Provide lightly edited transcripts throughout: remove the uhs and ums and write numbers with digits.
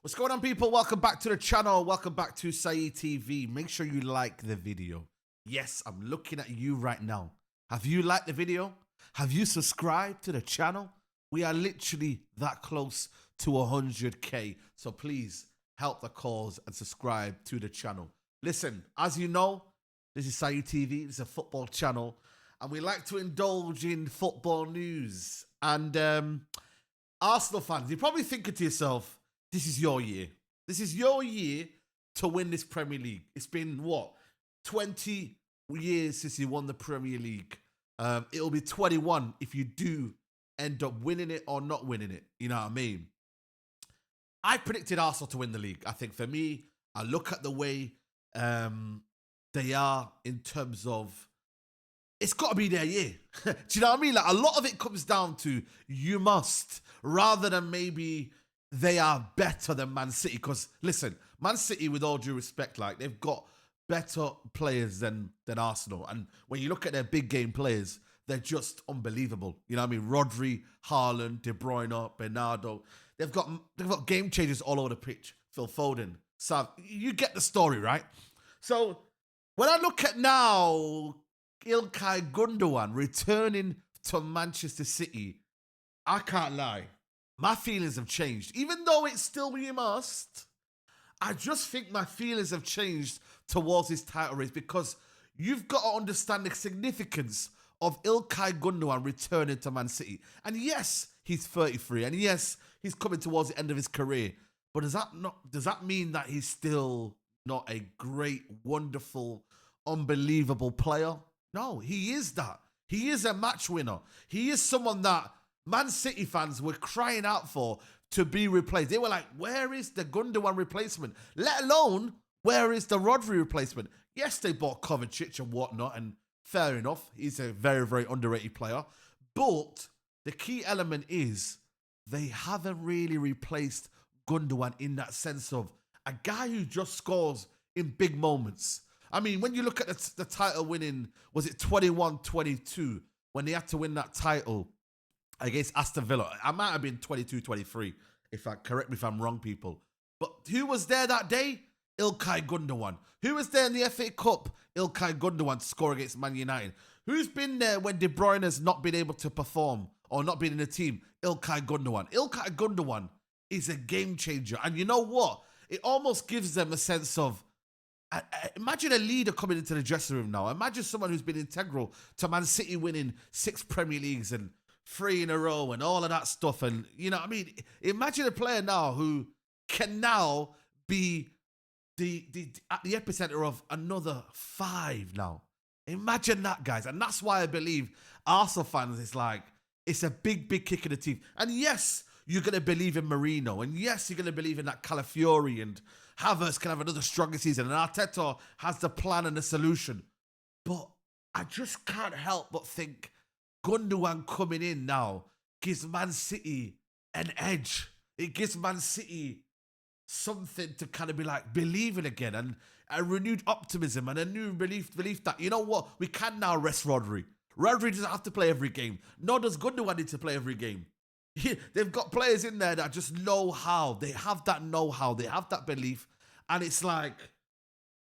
What's going on, people? Welcome back to the channel. Welcome back to Saeed TV. Make sure you like the video. Yes, I'm looking at you right now. Have you liked the video? Have you subscribed to the channel? We are literally that close to 100K. So please help the cause and subscribe to the channel. Listen, as you know, this is Saeed TV. This is a football channel. And we like to indulge in football news. And Arsenal fans, you're probably thinking to yourself, this is your year. This is your year to win this Premier League. It's been, what, 20 years since you won the Premier League. It'll be 21 if you do end up winning it or not winning it. You know what I mean? I predicted Arsenal to win the league. I think for me, I look at the way they are in terms of, it's got to be their year. Do you know what I mean? Like, a lot of it comes down to you must, rather than maybe they are better than Man City. Because, listen, Man City, with all due respect, like, they've got better players than Arsenal. And when you look at their big game players, they're just unbelievable. You know what I mean? Rodri, Haaland, De Bruyne, Bernardo. They've got game changers all over the pitch. Phil Foden, Sav. You get the story, right? So, when I look at now Ilkay Gündogan returning to Manchester City, I can't lie. My feelings have changed. Even though it's still you must, I just think my feelings have changed towards this title race, because you've got to understand the significance of Ilkay Gündogan returning to Man City. And yes, he's 33, and yes, he's coming towards the end of his career. But does that mean that he's still not a great, wonderful, unbelievable player? No, he is that. He is a match winner. He is someone that Man City fans were crying out for to be replaced. They were like, where is the Gundogan replacement? Let alone, where is the Rodri replacement? Yes, they bought Kovacic and whatnot, and fair enough. He's a very, very underrated player. But the key element is they haven't really replaced Gundogan in that sense of a guy who just scores in big moments. I mean, when you look at the title winning, was it 21-22, when they had to win that title against Aston Villa? I might have been 22-23, correct me if I'm wrong, people. But who was there that day? Ilkay Gündogan. Who was there in the FA Cup? Ilkay Gündogan to score against Man United. Who's been there when De Bruyne has not been able to perform or not been in the team? Ilkay Gündogan. Ilkay Gündogan is a game changer. And you know what? It almost gives them a sense of, imagine a leader coming into the dressing room now. Imagine someone who's been integral to Man City winning 6 Premier Leagues and 3 in a row and all of that stuff. And, you know what I mean? Imagine a player now who can now be at the epicenter of another 5 now. Imagine that, guys. And that's why I believe Arsenal fans, it's a big, big kick in the teeth. And yes, you're going to believe in Mourinho. And yes, you're going to believe in that Calafiori, and Havertz can have another stronger season, and Arteta has the plan and the solution. But I just can't help but think Gundogan coming in now gives Man City an edge. It gives Man City something to kind of be like believing again, and a renewed optimism and a new belief that, you know what, we can now rest Rodri. Rodri doesn't have to play every game. Nor does Gundogan need to play every game. They've got players in there that just know how. They have that know-how. They have that belief. And it's like,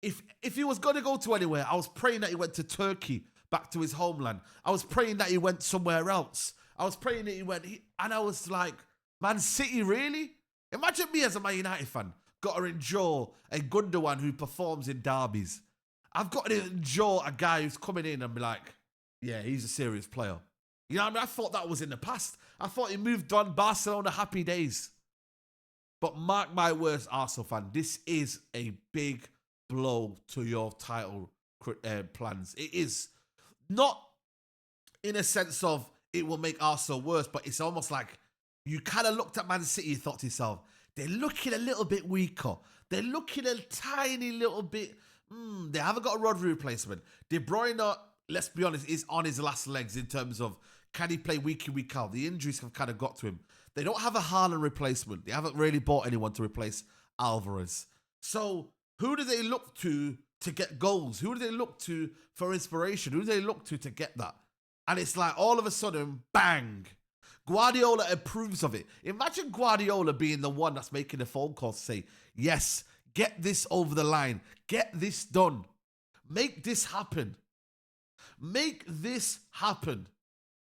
if he was going to go to anywhere, I was praying that he went to Turkey, back to his homeland. I was praying that he went somewhere else. I was praying that and I was like, Man City, really? Imagine me as a Man United fan, got to endure a Gundogan who performs in derbies. I've got to endure a guy who's coming in and be like, yeah, he's a serious player. You know what I mean? I thought that was in the past. I thought he moved on, Barcelona, happy days. But mark my words, Arsenal fan, this is a big blow to your title plans. It is. Not in a sense of it will make Arsenal worse, but it's almost like you kind of looked at Man City and thought to yourself, they're looking a little bit weaker. They're looking a tiny little bit, they haven't got a Rodri replacement. De Bruyne, let's be honest, is on his last legs in terms of, can he play week in, week out? The injuries have kind of got to him. They don't have a Haaland replacement. They haven't really bought anyone to replace Alvarez. So who do they look to get goals? Who do they look to for inspiration? Who do they look to get that? And it's like all of a sudden, bang, Guardiola approves of it. Imagine Guardiola being the one that's making the phone call to say, yes, get this over the line. Get this done. Make this happen. Make this happen.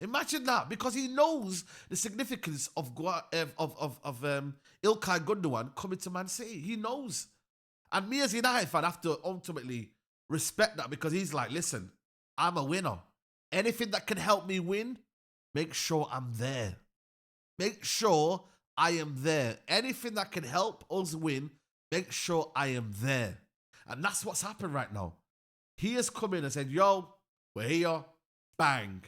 Imagine that, because he knows the significance of Ilkay Gündogan coming to Man City. He knows. And me as a United fan have to ultimately respect that, because he's like, listen, I'm a winner. Anything that can help me win, make sure I'm there. Make sure I am there. Anything that can help us win, make sure I am there. And that's what's happened right now. He has come in and said, yo, we're here. Bang.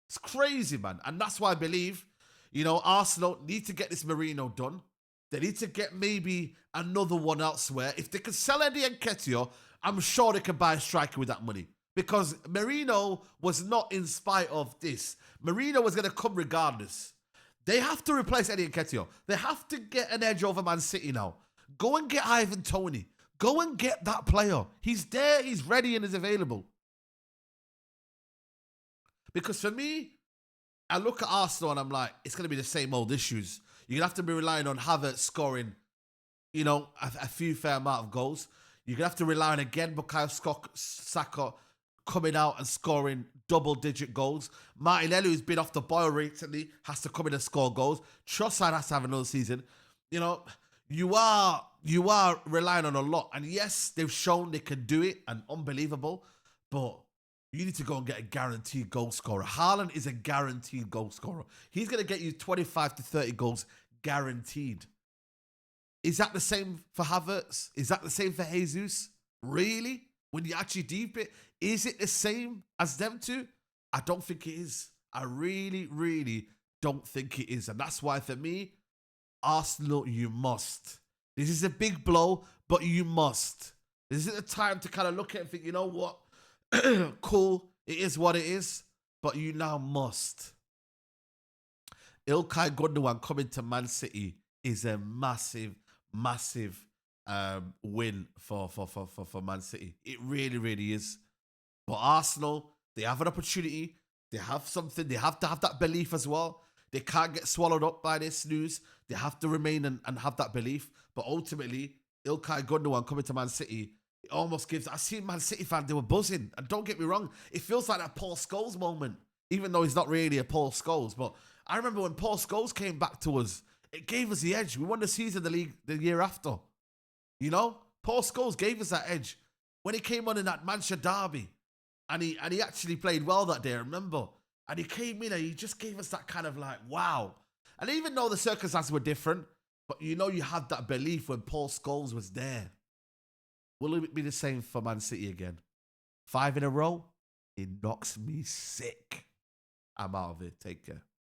It's crazy, man. And that's why I believe, Arsenal need to get this Merino done. They need to get maybe another one elsewhere. If they can sell Eddie Nketiah, I'm sure they can buy a striker with that money. Because Merino was not in spite of this. Merino was going to come regardless. They have to replace Eddie Nketiah. They have to get an edge over Man City now. Go and get Ivan Toney. Go and get that player. He's there, he's ready, and is available. Because for me, I look at Arsenal and I'm like, it's going to be the same old issues. You're going to have to be relying on Havertz scoring, a few fair amount of goals. You're going to have to rely on, again, Bukayo Saka coming out and scoring double-digit goals. Martinelli, who's been off the boil recently, has to come in and score goals. Trossard has to have another season. You are relying on a lot. And yes, they've shown they can do it, and unbelievable, but you need to go and get a guaranteed goal scorer. Haaland is a guaranteed goal scorer. He's going to get you 25 to 30 goals guaranteed. Is that the same for Havertz? Is that the same for Jesus? Really? When you actually deep it, is it the same as them two? I don't think it is. I really, really don't think it is. And that's why, for me, Arsenal, you must. This is a big blow, but you must. This isn't the time to kind of look at it and think, you know what? Cool, it is what it is, but you now must. Ilkay Gündogan coming to Man City is a massive, massive win for Man City. It really, really is. But Arsenal, they have an opportunity. They have something. They have to have that belief as well. They can't get swallowed up by this news. They have to remain and have that belief. But ultimately, Ilkay Gündogan coming to Man City, it almost gives... I seen Man City fans, they were buzzing. And don't get me wrong, it feels like that Paul Scholes moment, even though he's not really a Paul Scholes. But I remember when Paul Scholes came back to us, it gave us the edge. We won the season, the league, the year after. Paul Scholes gave us that edge. When he came on in that Manchester derby, and he actually played well that day, I remember. And he came in and he just gave us that kind of like, wow. And even though the circumstances were different, but you had that belief when Paul Scholes was there. Will it be the same for Man City again? 5 in a row? It knocks me sick. I'm out of it. Take care.